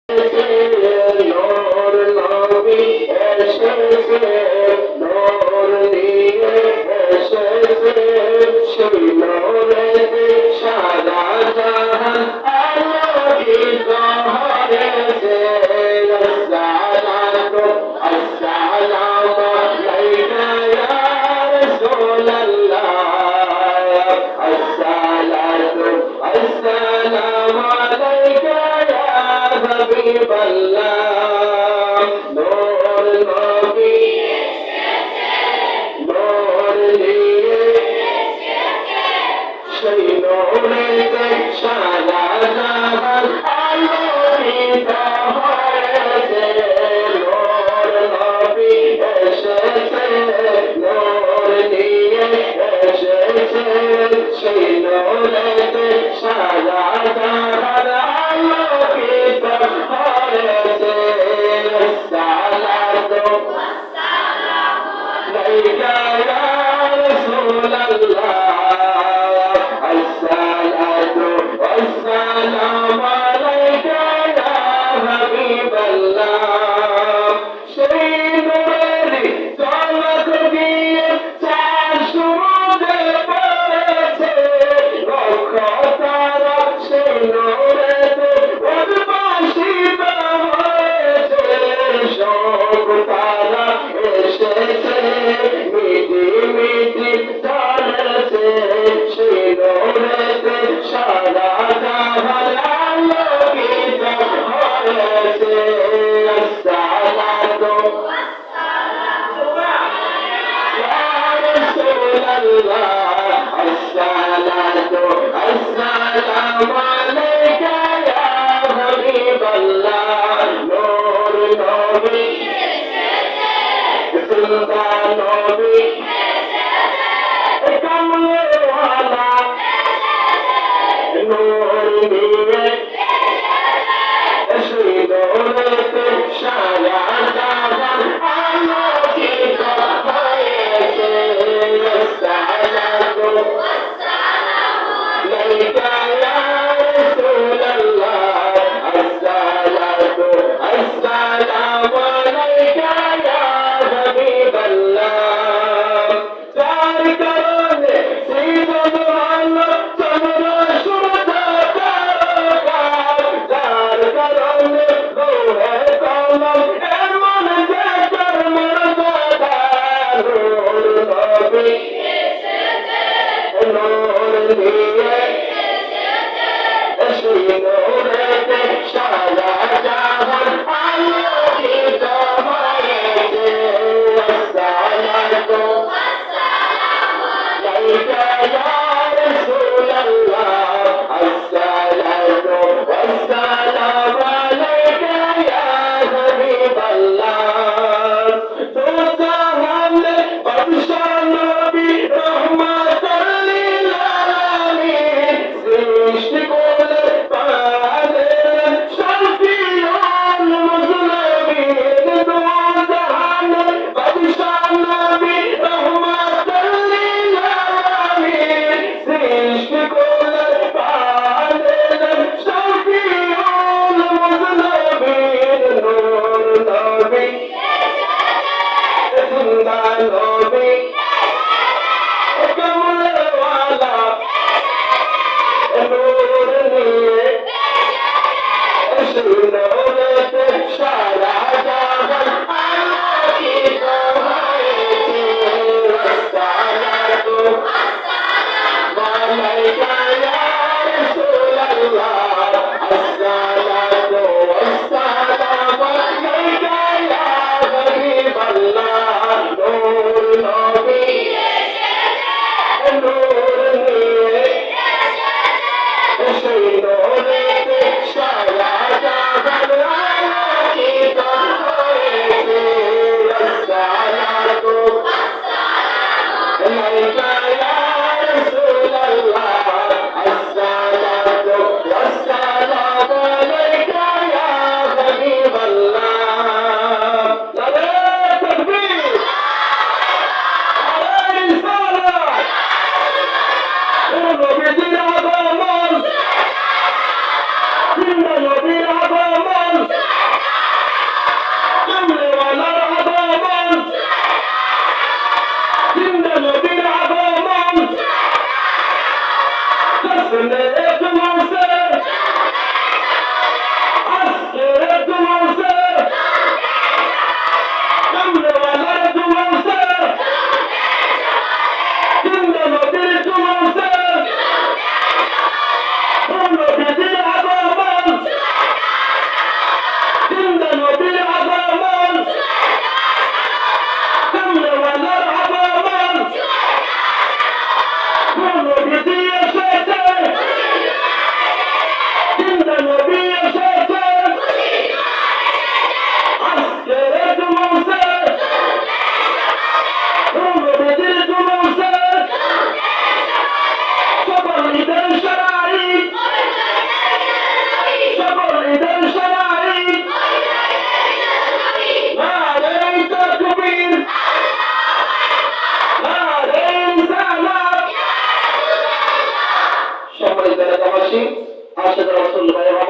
নূর নবী এসেছে, নূর নিয়ে এসেছে, সেই নূরেতে সারা জাহান আলোকিত হয়েছে। আসসালাতু আসসালামু আলাইকা ইয়া রাসূলাল্লাহ, আসসালাতু আসসালামু আলাইকা ইয়া হাবিবাল্লাহ। নূর নবী নূর নিয়ে সেই নূরেতে সারা জাহান আলোকিত হয়েছে। নূর নবী এসেছে, নূর নিয়ে এসেছে, সেই নূরেতে সারা জাহান আলোকিত হয়েছে। আসসালাতু আলাইকা ইয়া রাসূলাল্লাহ, আসসালাতু আসসালামু আলাইকা ইয়া হাবিবাল্লাহ। সেই নূরের ঝলক দিয়ে চার সমুদ্রে পড়েছে, লক্ষ তারা সেই নূরেতে উদ্ভাসিত হয়েছে। সব তারা এসেছে, মিটি মিটি ঝরেছে, সেই নূরেতে সারা জাহান আলোকিত হয়েছে। আসসালাতু ইয়া রাসূলাল্লাহ, আসসালাতু আসসালামু আলাইকা ইয়া হাবিবাল্লাহ। নূর নবী জিন্দা নবী কমলে ওয়ালা, নূর নিয়ে সেই নূরেতে সারা জাহান আলোকিত হয়েছে। আসসালাতু আলাইকা ইয়া রাসূলাল্লাহ, আসসালাতু আসসালামু আলাইকা ইয়া হাবিবাল্লাহ। যার কারণে সৃজন হলো চন্দ্র সূর্য তারকা, যার কারণে লোহে কলম এমন যে তার মর্যাদা। নূর নবী নূর নিয়ে সেই নূরেতে সারা জাহান আলোকিত হয়েছে। আসসালাতু আলাইকা ইয়া রাসূলাল্লাহ, আসসালাতু আসসালামু আলাইকা ইয়া হাবিবাল্লাহ। দো জাহানের বাদশা নবী রহমাতুল লিল আলামিন, সৃষ্টি করে পারেন শফিউল মুজলিমিন। দো জাহানের বাদশা নবী রহমাতুল লিল আলামিন, সৃষ্টি করে পারেন শফিউল মুজলিমিন। নূর নবী জিন্দা নবী কমলে ওয়ালা, নূর নিয়ে সেই নূরেতে সারা জাহান আলোকিত হয়েছে। আসসালাতু আলাইকা ইয়া রাসূলাল্লাহ, আসসালাতু আসসালামু আলাইকা ইয়া হাবিবাল্লাহ। নূর আসি। আশহাদু আল্লা ইলাহা ইল্লাল্লাহ